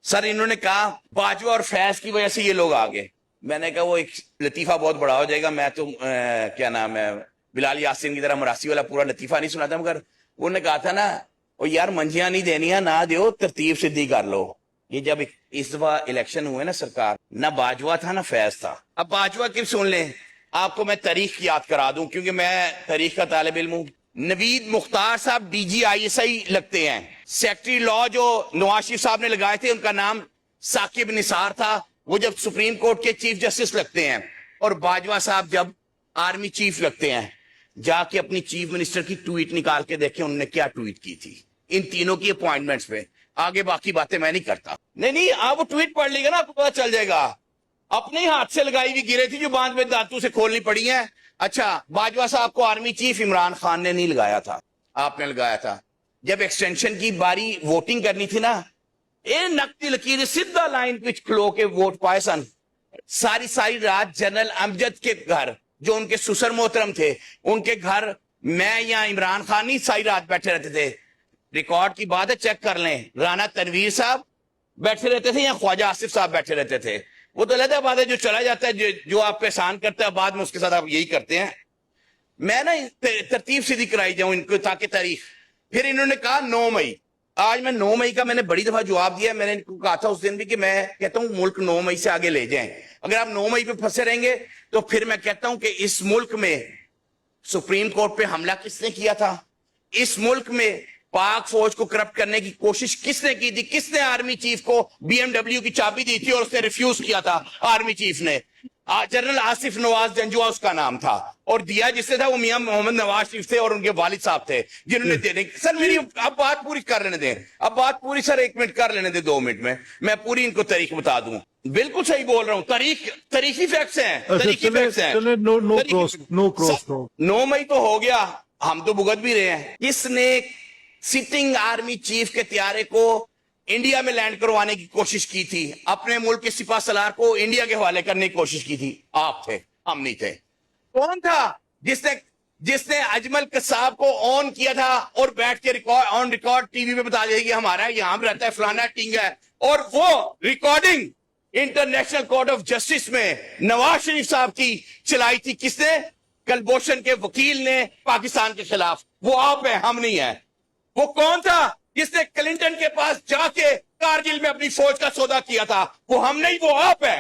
سر انہوں نے کہا باجوہ اور فیض کی وجہ سے یہ لوگ آگے. میں نے کہا وہ ایک لطیفہ بہت بڑا ہو جائے گا, میں تو کیا نام ہے بلال یاسین کی طرح مراسی والا پورا لطیفہ نہیں سناتا, مگر انہوں نے کہا تھا نا وہ یار منجیاں نہیں دینیاں نہ دیو, ترتیب سیدھی کر لو. یہ جب اس دفعہ الیکشن ہوئے نا سرکار, نہ باجوہ تھا نہ فیض تھا. اب باجوہ کی سن لیں, آپ کو میں تاریخ یاد کرا دوں کیونکہ میں تاریخ کا طالب علم ہوں. نوید مختار صاحب D G I S I لگتے ہیں. سیکٹری لا جو نواز شریف صاحب نے لگائے تھے ان کا نام ثاقب نثار تھا, وہ جب سپریم کورٹ کے چیف جسٹس لگتے ہیں. اور باجوہ صاحب جب آرمی چیف لگتے ہیں. جا کے اپنی چیف منسٹر کی ٹویٹ نکال کے دیکھیں انہوں نے کیا ٹویٹ کی تھی ان تینوں کی اپوائنٹمنٹس پہ. آگے باقی باتیں میں نہیں کرتا. نہیں آپ وہ ٹویٹ پڑھ لے گا نا, آپ کو پتا چل جائے گا. اپنے ہاتھ سے لگائی ہوئی گرے تھی جو باندھ میں دانتوں سے کھولنی پڑی ہیں. اچھا, باجوہ صاحب کو آرمی چیف عمران خان نے نہیں لگایا تھا, آپ نے لگایا تھا. جب ایکسٹینشن کی باری ووٹنگ کرنی تھی نا, اے نقطی لکیر سیدھا لائن پچ کھلو کے ووٹ پائے سن. ساری رات جنرل امجد کے گھر جو ان کے سسر محترم تھے ان کے گھر میں یا عمران خان نہیں ساری رات بیٹھے رہتے تھے. ریکارڈ کی بات ہے, چیک کر لیں. رانا تنویر صاحب بیٹھے رہتے تھے یا خواجہ آصف صاحب بیٹھے رہتے تھے. وہ تو علیحدہ بات ہے, جو چلا جاتا ہے جو آپ پہ احسان کرتا ہے بعد میں اس کے ساتھ آپ یہی کرتے ہیں. میں نا ترتیب سیدھی کرائی جاؤں ان کو تاکہ تاریخ. پھر انہوں نے کہا 9 مئی. آج میں 9 مئی کا میں نے بڑی دفعہ جواب دیا. میں نے ان کو کہا تھا اس دن بھی کہ میں کہتا ہوں ملک 9 مئی سے آگے لے جائیں. اگر آپ 9 مئی پہ پھنسے رہیں گے تو پھر میں کہتا ہوں کہ اس ملک میں سپریم کورٹ پہ حملہ کس نے کیا تھا, اس ملک میں پاک فوج کو کرپٹ کرنے کی کوشش کس نے کی تھی, کس نے آرمی چیف کو بی ایم ڈبلیو کی چابی دی تھی اور اس نے ریفیوز کیا تھا. آرمی چیف نے جنرل آصف نواز جنجوا اس کا نام تھا, اور دیا جس سے تھا وہ میاں محمد نواز شریف تھے اور ان کے والد صاحب تھے جنہوں نے دینے. سر میری اب بات پوری کر لینے دیں, اب بات پوری سر 1 منٹ کر لینے دیں, 2 منٹ میں پوری ان کو تاریخ بتا دوں. بالکل صحیح بول رہا ہوں, تاریخی فیکٹس ہیں, تاریخی فیکٹس ہیں. 9 مئی تو ہو گیا, ہم تو بھگت بھی رہے ہیں. کس نے سٹنگ آرمی چیف کے طیارے کو انڈیا میں لینڈ کروانے کی کوشش کی تھی, اپنے ملک کے سپاہ سالار کو انڈیا کے حوالے کرنے کی کوشش کی تھی؟ آپ تھے, ہم نہیں تھے. کون تھا جس نے اجمل قصاب کو آن کیا تھا اور بیٹھ کے آن ریکارڈ ٹی وی پہ بتا دیا کہ ہمارا یہاں رہتا ہے فلانا ٹنگ ہے, اور وہ recording international court of justice میں نواز شریف صاحب کی چلائی تھی کس نے؟ کلبھوشن کے وکیل نے پاکستان کے خلاف. وہ آپ ہیں, ہم نہیں ہیں. وہ کون تھا جس نے کلنٹن کے پاس جا کے کارگل میں اپنی فوج کا سودا کیا تھا؟ وہ ہم نہیں, وہ آپ ہیں.